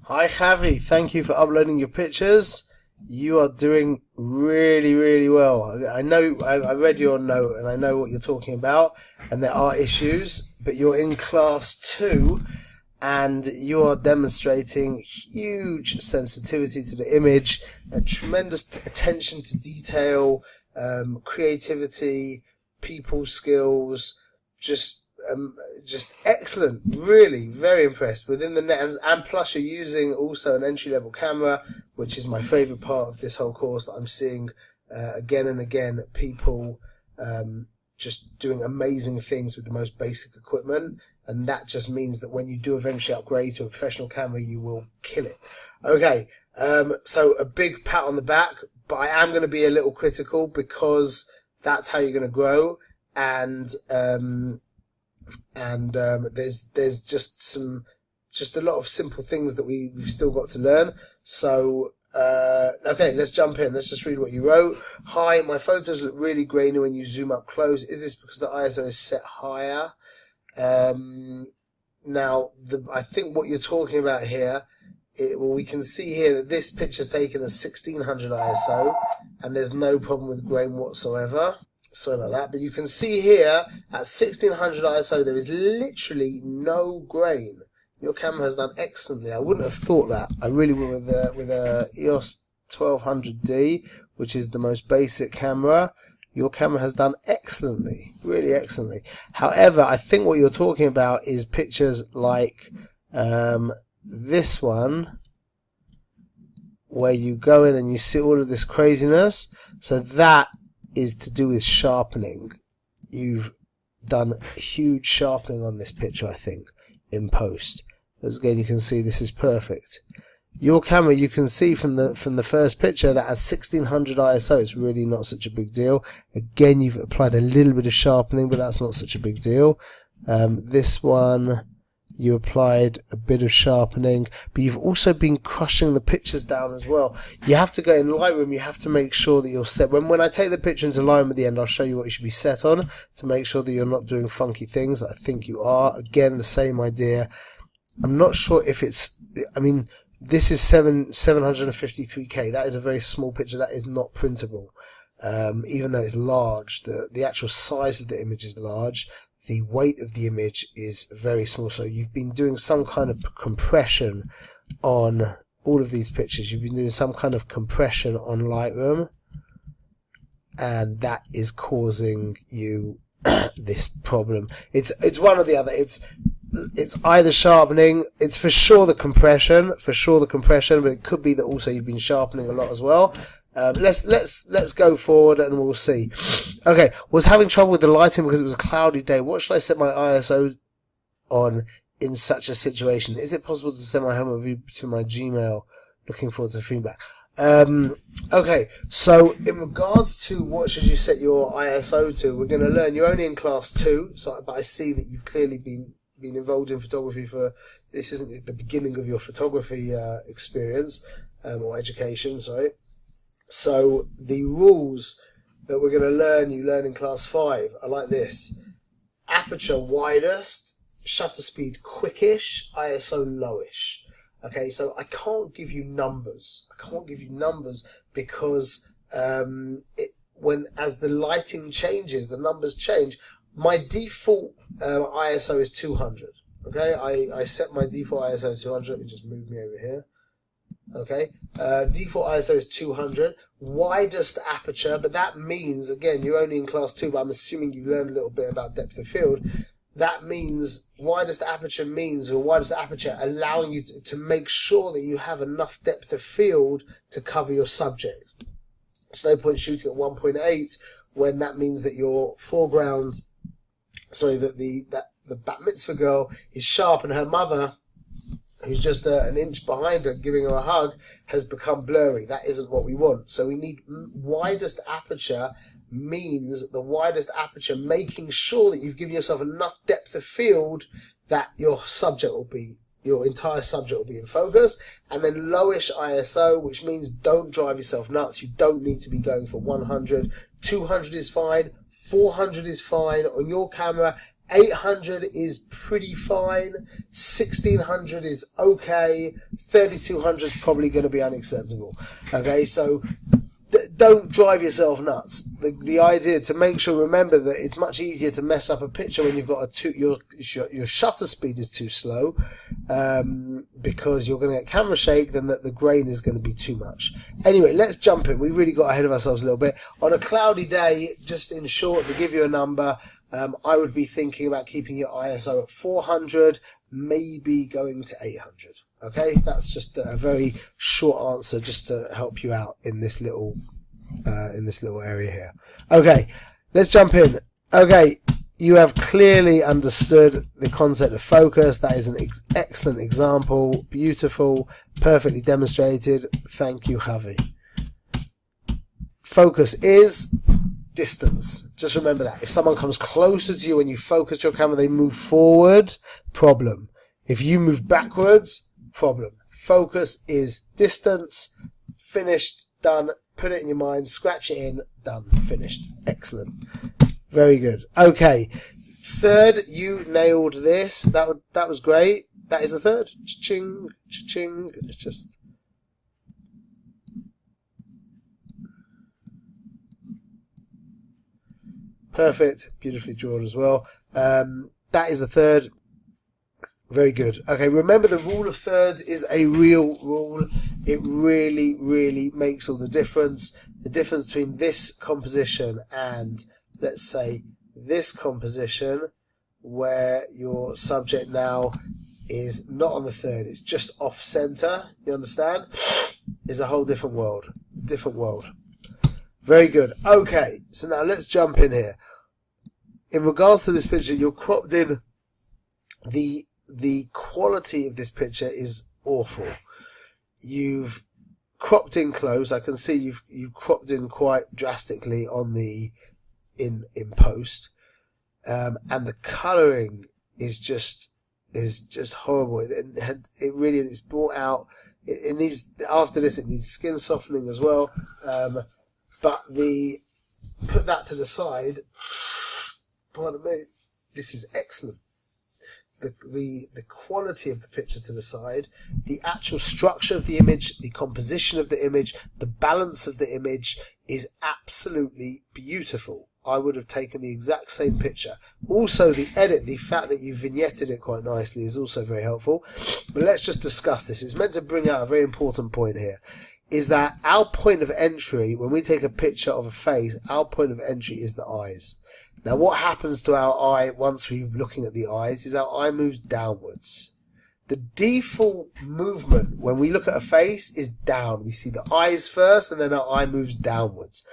Hi Chavy, thank you for uploading your pictures. You are doing really, really well. I know, I read your note and I know what you're talking about, and there are issues, but you're in class 2 and you are demonstrating huge sensitivity to the image, a tremendous attention to detail, creativity, people skills, just excellent. Really, very impressed within the net, and plus you're using also an entry-level camera, which is my favourite part of this whole course. That I'm seeing again and again people just doing amazing things with the most basic equipment, and that just means that when you do eventually upgrade to a professional camera, you will kill it. Okay, so a big pat on the back, but I am going to be a little critical because that's how you're going to grow, and there's just a lot of simple things that we've still got to learn. So okay, let's jump in. Let's just read what you wrote. Hi, my photos look really grainy when you zoom up close. Is this because the ISO is set higher? Now, I think what you're talking about here, well, we can see here that this picture's taken at 1600 ISO, and there's no problem with grain whatsoever. Sorry about that, but you can see here at 1600 ISO there is literally no grain. Your camera has done excellently. I wouldn't have thought that. I really would with a EOS 1200D, which is the most basic camera. Your camera has done excellently, really excellently. However, I think what you're talking about is pictures like this one, where you go in and you see all of this craziness. So that is to do with sharpening. You've done huge sharpening on this picture, I think, in post. As again, you can see this is perfect. Your camera, you can see from the first picture that has 1600 ISO. It's really not such a big deal. Again, you've applied a little bit of sharpening, but that's not such a big deal. This one, you applied a bit of sharpening, but you've also been crushing the pictures down as well. You have to go in Lightroom, you have to make sure that you're set. When I take the picture into Lightroom at the end, I'll show you what you should be set on to make sure that you're not doing funky things. I think you are. Again, the same idea. I'm not sure if it's, I mean, this is 753K. That is a very small picture. That is not printable. Even though it's large, the actual size of the image is large. The weight of the image is very small. So you've been doing some kind of compression on all of these pictures. You've been doing some kind of compression on Lightroom, and that is causing you this problem. It's one or the other. It's either sharpening, it's for sure the compression, but it could be that also you've been sharpening a lot as well. Let's go forward and we'll see. Okay, was having trouble with the lighting because it was a cloudy day. What should I set my ISO on in such a situation? Is it possible to send my home review to my Gmail? Looking forward to feedback. Okay, so in regards to what should you set your ISO to, we're going to learn. You're only in class 2, but I see that you've clearly been involved in photography this isn't the beginning of your photography experience or education, sorry. So the rules that we're going to learn, you learn in class 5, are like this: aperture widest, shutter speed quickish, ISO lowish. Okay, so I can't give you numbers. Because as the lighting changes, the numbers change. My default ISO is 200. Okay, I set my default ISO to 200. Let me just move me over here. Okay, default ISO is 200. Widest aperture, but that means, again, you're only in class 2, but I'm assuming you've learned a little bit about depth of field. That means widest aperture allowing you to make sure that you have enough depth of field to cover your subject. It's no point shooting at 1.8 when that means that your foreground, that the bat mitzvah girl is sharp and her mother, who's just an inch behind her giving her a hug, has become blurry. That isn't what we want. So we need widest aperture, means the widest aperture making sure that you've given yourself enough depth of field that your entire subject will be in focus. And then lowish ISO, which means don't drive yourself nuts. You don't need to be going for 100. 200 is fine. 400 is fine on your camera. 800 is pretty fine, 1600 is okay, 3200 is probably going to be unacceptable. Okay, so don't drive yourself nuts. The idea to make sure, remember that it's much easier to mess up a picture when you've got your shutter speed is too slow, because you're going to get camera shake, then that the grain is going to be too much. Anyway, let's jump in. We really got ahead of ourselves a little bit. On a cloudy day, just in short, to give you a number, I would be thinking about keeping your ISO at 400, maybe going to 800. Okay, that's just a very short answer, just to help you out in this little area here. Okay, let's jump in. Okay, you have clearly understood the concept of focus. That is an excellent example. Beautiful, perfectly demonstrated. Thank you, Chavy. Focus is distance. Just remember that. If someone comes closer to you when you focus your camera, they move forward, problem. If you move backwards, problem. Focus is distance. Finished, done. Put it in your mind, scratch it in, done, finished. Excellent. Very good. Okay. Third, you nailed this. That was great. That is a third. Cha-ching, cha-ching. It's just... perfect. Beautifully drawn as well. That is a third. Very good. Okay, remember the rule of thirds is a real rule. It really, really makes all the difference. The difference between this composition and, let's say, this composition, where your subject now is not on the third, it's just off center, you understand, is a whole different world. Different world. Very good. Okay, so now let's jump in here. In regards to this picture, you're cropped in. The quality of this picture is awful. You've cropped in close. I can see you've cropped in quite drastically on the in post, and the colouring is just horrible. It really is brought out. It needs, after this, it needs skin softening as well. But put that to the side. Pardon me. This is excellent. The quality of the picture to the side, the actual structure of the image, the composition of the image, the balance of the image is absolutely beautiful. I would have taken the exact same picture. Also, the edit, the fact that you vignetted it quite nicely is also very helpful. But let's just discuss this. It's meant to bring out a very important point here, is that our point of entry, when we take a picture of a face, our point of entry is the eyes. Now, what happens to our eye once we're looking at the eyes is our eye moves downwards. The default movement when we look at a face is down. We see the eyes first and then our eye moves downwards.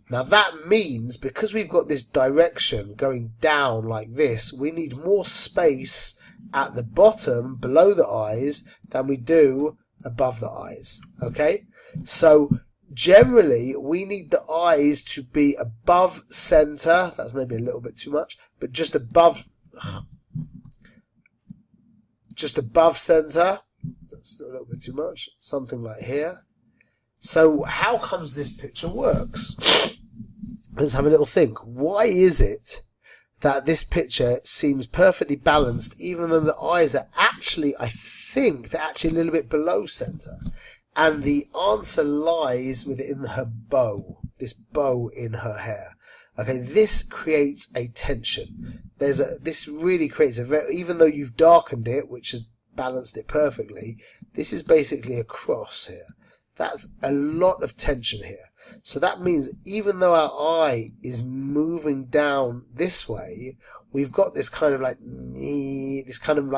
Now, that means because we've got this direction going down like this, we need more space at the bottom below the eyes than we do above the eyes. Okay? So, generally, we need the eyes to be above center. That's maybe a little bit too much, but just above center. That's a little bit too much. Something like here. So how comes this picture works? Let's have a little think. Why is it that this picture seems perfectly balanced, even though the eyes are actually, I think, they're actually a little bit below center? And the answer lies within her bow, this bow in her hair. Okay, this creates a tension. This really creates even though you've darkened it, which has balanced it perfectly, this is basically a cross here. That's a lot of tension here. So that means even though our eye is moving down this way, we've got this kind of like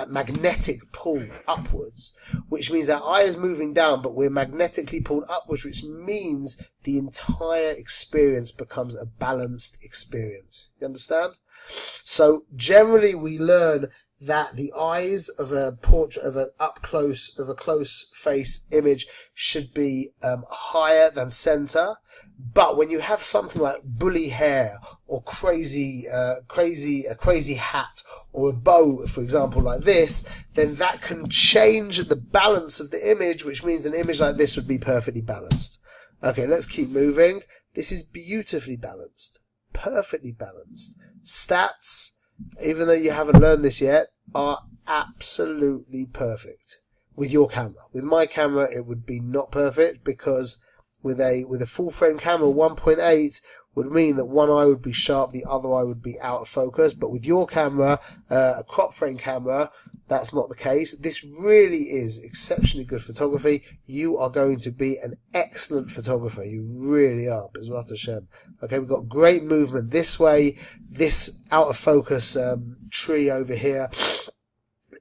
magnetic pull upwards, which means our eye is moving down, but we're magnetically pulled upwards, which means the entire experience becomes a balanced experience. You understand? So generally we learn that the eyes of a portrait of a close face image should be higher than center. But when you have something like bully hair or a crazy hat or a bow, for example, like this, then that can change the balance of the image, which means an image like this would be perfectly balanced. Okay, let's keep moving. This is beautifully balanced, perfectly balanced. Stats. even though you haven't learned this yet, are absolutely perfect with your camera. With my camera, it would be not perfect, because with a full frame camera, 1.8 would mean that one eye would be sharp, the other eye would be out of focus. But with your camera, a crop frame camera, that's not the case. This really is exceptionally good photography. You are going to be an excellent photographer. You really are. B'ezrat Hashem. Okay, we've got great movement this way. This out of focus tree over here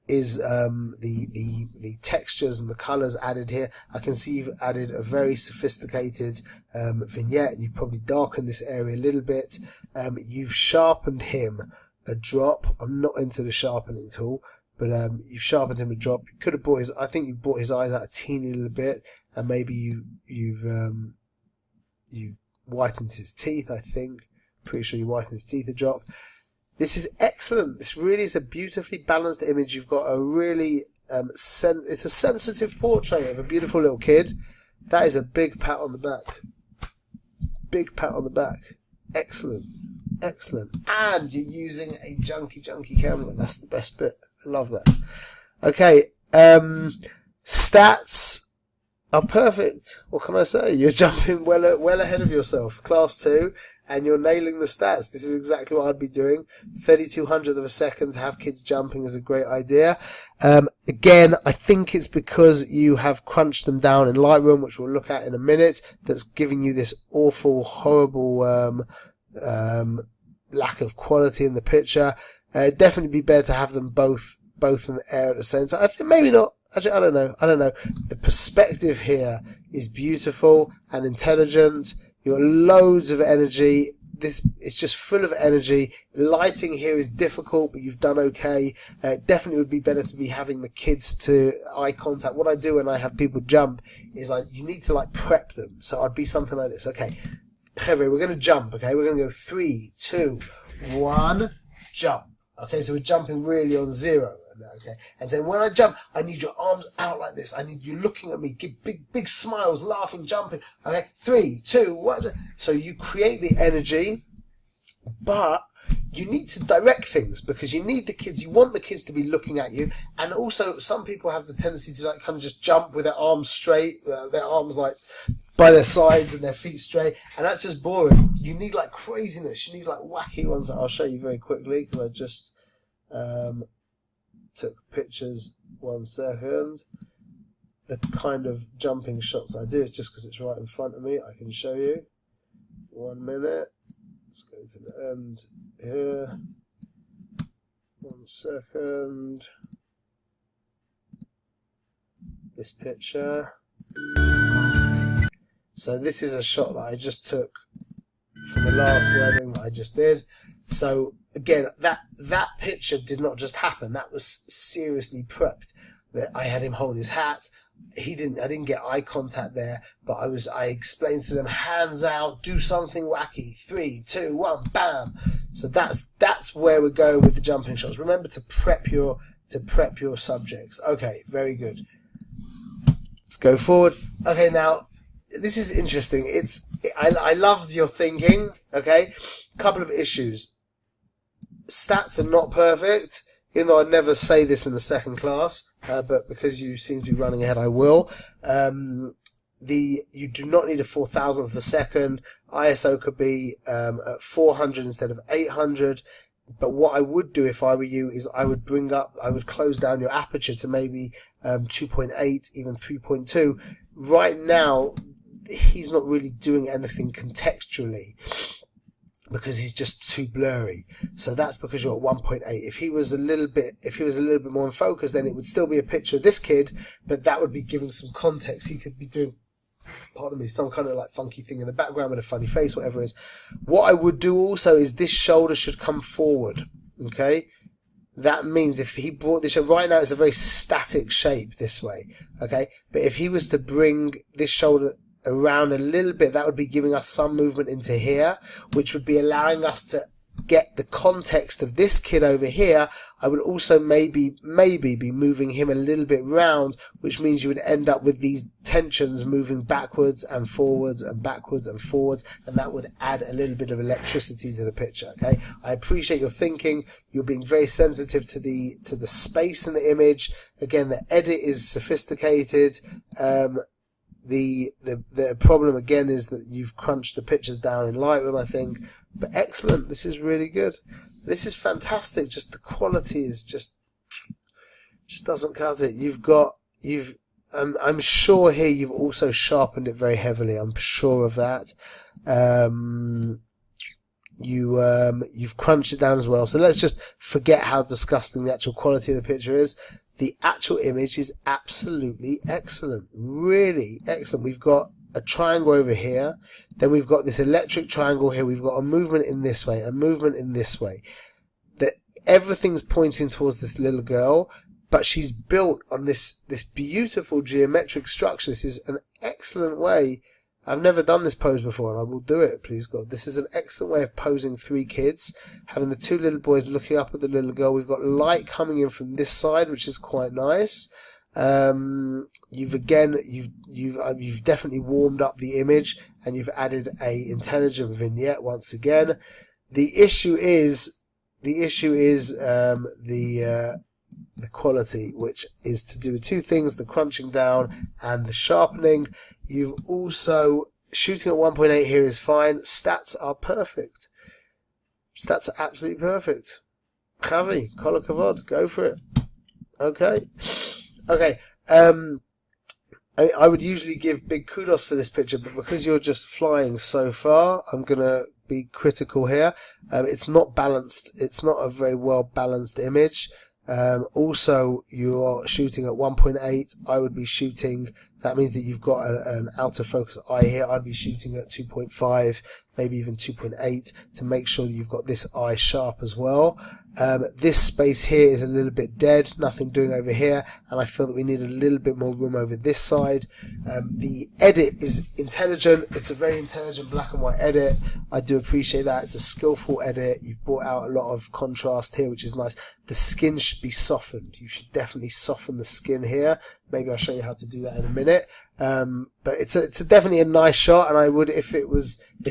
is the textures and the colors added here. I can see you've added a very sophisticated vignette. You've probably darkened this area a little bit. You've sharpened him a drop. I'm not into the sharpening tool, but you've sharpened him a drop. You could have brought his, I think you brought his eyes out a teeny little bit, and maybe you've whitened his teeth. I think, pretty sure you whitened his teeth a drop. This is excellent. This really is a beautifully balanced image. You've got a really, it's a sensitive portrait of a beautiful little kid. That is a big pat on the back. Big pat on the back. Excellent. Excellent. And you're using a junky camera. That's the best bit. I love that. Okay. Stats are perfect. What can I say? You're jumping well ahead of yourself. Class 2. And you're nailing the stats. This is exactly what I'd be doing. 3200th of a second to have kids jumping is a great idea. Again, I think it's because you have crunched them down in Lightroom, which we'll look at in a minute, that's giving you this awful, horrible lack of quality in the picture. Definitely be better to have them both in the air at the same time. I think maybe not. Actually, I don't know. The perspective here is beautiful and intelligent. You've got loads of energy. This is just full of energy. Lighting here is difficult, but you've done okay. Definitely would be better to be having the kids to eye contact. What I do when I have people jump is you need to prep them. So I'd be something like this. Okay, Chavy, we're going to jump. Okay, we're going to go 3, 2, 1, jump. Okay, so we're jumping really on 0. Okay, and then when I jump, I need your arms out like this. I need you looking at me, give big smiles, laughing, jumping. Okay, 3, 2, 1. So you create the energy, but you need to direct things, because you need the kids. You want the kids to be looking at you, and also some people have the tendency to kind of just jump with their arms straight, their arms by their sides and their feet straight, and that's just boring. You need craziness. You need wacky ones that I'll show you very quickly, because I just took pictures. 1 second. The kind of jumping shots I do is just because it's right in front of me. I can show you. 1 minute. Let's go to the end here. 1 second. This picture. So this is a shot that I just took from the last wedding that I just did. So again, that picture did not just happen. That was seriously prepped. That I had him hold his hat. I didn't get eye contact there, but I explained to them, hands out, do something wacky. 3, 2, 1, bam. So that's where we're going with the jumping shots. Remember to prep your subjects. Okay, very good. Let's go forward. Okay, now this is interesting. I love your thinking. Okay, couple of issues. Stats are not perfect, even though I'd never say this in the second class, but because you seem to be running ahead, I will. You do not need a 4,000th of a second. ISO could be at 400 instead of 800. But what I would do if I were you is I would close down your aperture to maybe 2.8, even 3.2. Right now, he's not really doing anything contextually, because he's just too blurry. So that's because you're at 1.8. If he was a little bit more in focus, then it would still be a picture of this kid, but that would be giving some context. He could be doing, pardon me, some kind of funky thing in the background with a funny face, whatever it is. What I would do also is this shoulder should come forward. Okay, that means if he brought this, right now it's a very static shape this way. Okay, but if he was to bring this shoulder around a little bit, that would be giving us some movement into here, which would be allowing us to get the context of this kid over here, I would also maybe be moving him a little bit round, which means you would end up with these tensions moving backwards and forwards and backwards and forwards, and that would add a little bit of electricity to the picture. Okay, I appreciate your thinking. You're being very sensitive to the space in the image. Again, the edit is sophisticated. The problem again is that you've crunched the pictures down in Lightroom, I think, but excellent. This is really good. This is fantastic. Just the quality is just doesn't cut it. I'm sure here you've also sharpened it very heavily. I'm sure of that. You've crunched it down as well. So let's just forget how disgusting the actual quality of the picture is. The actual image is absolutely excellent. Really excellent. We've got a triangle over here. Then we've got this electric triangle here. We've got a movement in this way, a movement in this way. Everything's pointing towards this little girl, but she's built on this beautiful geometric structure. This is an excellent way. I've never done this pose before, and I will do it, please God. This is an excellent way of posing three kids, having the two little boys looking up at the little girl. We've got light coming in from this side, which is quite nice. You've definitely warmed up the image, and you've added a intelligent vignette once again. The issue is the quality, which is to do with two things: the crunching down and the sharpening. You've also, shooting at 1.8 here is fine. Stats are perfect. Stats are absolutely perfect. Chavy, kol hakavod, go for it. Okay. I would usually give big kudos for this picture, but because you're just flying so far, I'm gonna be critical here. It's not balanced. It's not a very well balanced image. Also, you're shooting at 1.8. I would be shooting, that means that you've got an out of focus eye here. I'd be shooting at 2.5, maybe even 2.8 to make sure that you've got this eye sharp as well. This space here is a little bit dead, nothing doing over here, and I feel that we need a little bit more room over this side. The edit is intelligent. It's a very intelligent black and white edit. I do appreciate that. It's a skillful edit. You've brought out a lot of contrast here, which is nice. The skin should be softened. You should definitely soften the skin here. Maybe I'll show you how to do that in a minute. But it's definitely a nice shot, and I would, if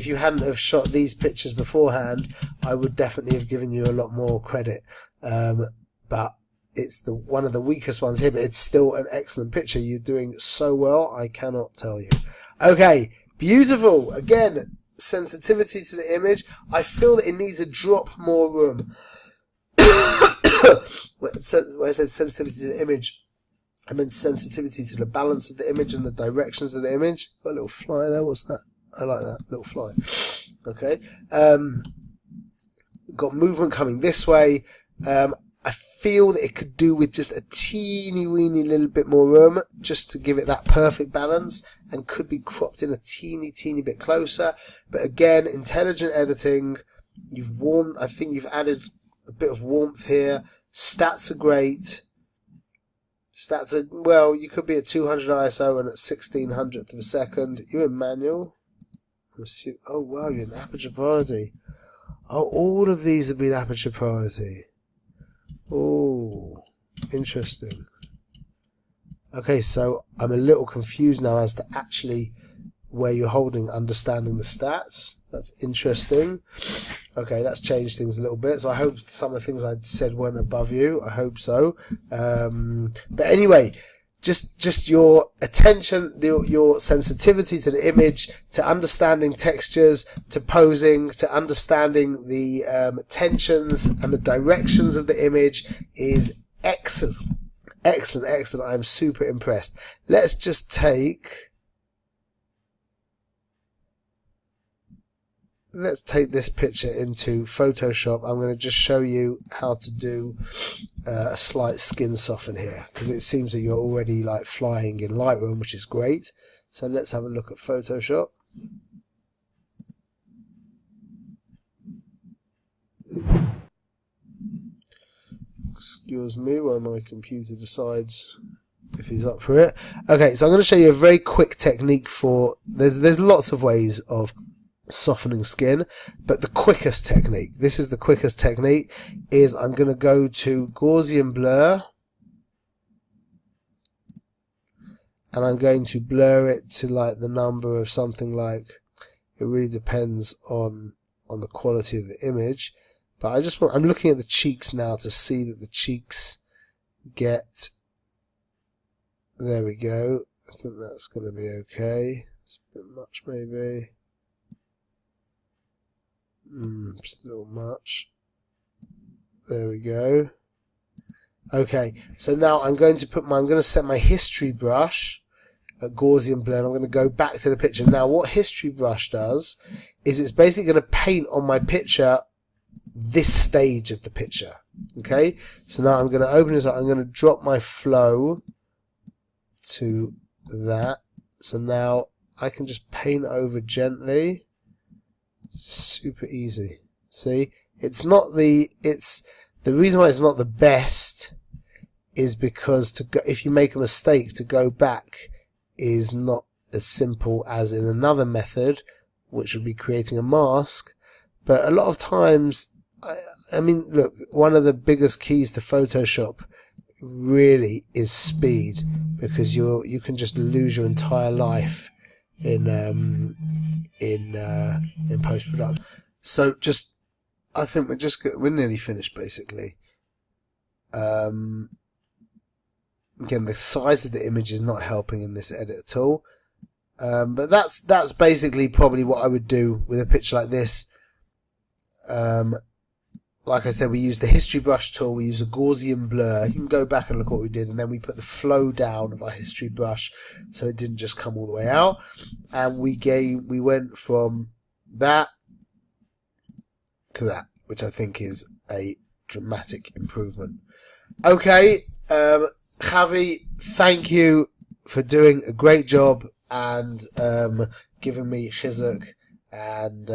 you hadn't have shot these pictures beforehand, I would definitely have given you a lot more credit. But it's one of the weakest ones here, but it's still an excellent picture. You're doing so well, I cannot tell you. Okay, beautiful. Again, sensitivity to the image. I feel that it needs a drop more room. Where it says sensitivity to the image, I meant sensitivity to the balance of the image and the directions of the image. Got a little fly there. What's that? I like that little fly. Okay. Got movement coming this way. I feel that it could do with just a teeny weeny little bit more room, just to give it that perfect balance, and could be cropped in a teeny bit closer. But again, intelligent editing. I think you've added a bit of warmth here. Stats are great. Stats are, well, you could be at 200 ISO and at 1600th of a second. You're in manual. Oh wow, you're in aperture priority. Oh, all of these have been aperture priority. Oh, interesting. Okay, so I'm a little confused now as to actually where you're holding, understanding the stats. That's interesting. Okay, that's changed things a little bit. So I hope some of the things I said weren't above you. I hope so. But anyway, just your attention, your sensitivity to the image, to understanding textures, to posing, to understanding the tensions and the directions of the image is excellent. Excellent. I'm super impressed. Let's just take this picture into Photoshop. I'm going to just show you how to do a slight skin soften here, because it seems that you're already like flying in Lightroom, which is great. So let's have a look at Photoshop. Excuse me while my computer decides if he's up for it. Okay, so I'm going to show you a very quick technique for, there's lots of ways of softening skin. But the quickest technique, this is the quickest technique, is I'm going to go to Gaussian blur, and I'm going to blur it to like the number of something like, it really depends on the quality of the image, but I'm looking at the cheeks now to see that the cheeks get, there we go. I think that's going to be okay. It's a bit much maybe. Just a little much. There we go. Okay, so now I'm going to set my history brush at Gaussian blur, and I'm going to go back to the picture. Now what history brush does is it's basically going to paint on my picture this stage of the picture. Okay, so now I'm going to open this up, I'm going to drop my flow to that, so now I can just paint over gently. It's super easy. See, the reason why it's not the best is because if you make a mistake, to go back is not as simple as in another method, which would be creating a mask. But a lot of times, I mean, look, one of the biggest keys to Photoshop really is speed, because you can just lose your entire life in post-production. So I think we're nearly finished basically. Again, the size of the image is not helping in this edit at all. But that's basically probably what I would do with a picture like this. Like I said, we use the history brush tool, we use a Gaussian blur. You can go back and look what we did, and then we put the flow down of our history brush so it didn't just come all the way out. And we went from that to that, which I think is a dramatic improvement. Okay, Chavy, thank you for doing a great job and giving me chizuk, and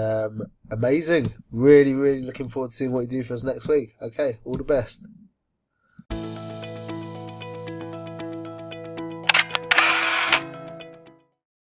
amazing. Really, really looking forward to seeing what you do for us next week. Okay, all the best.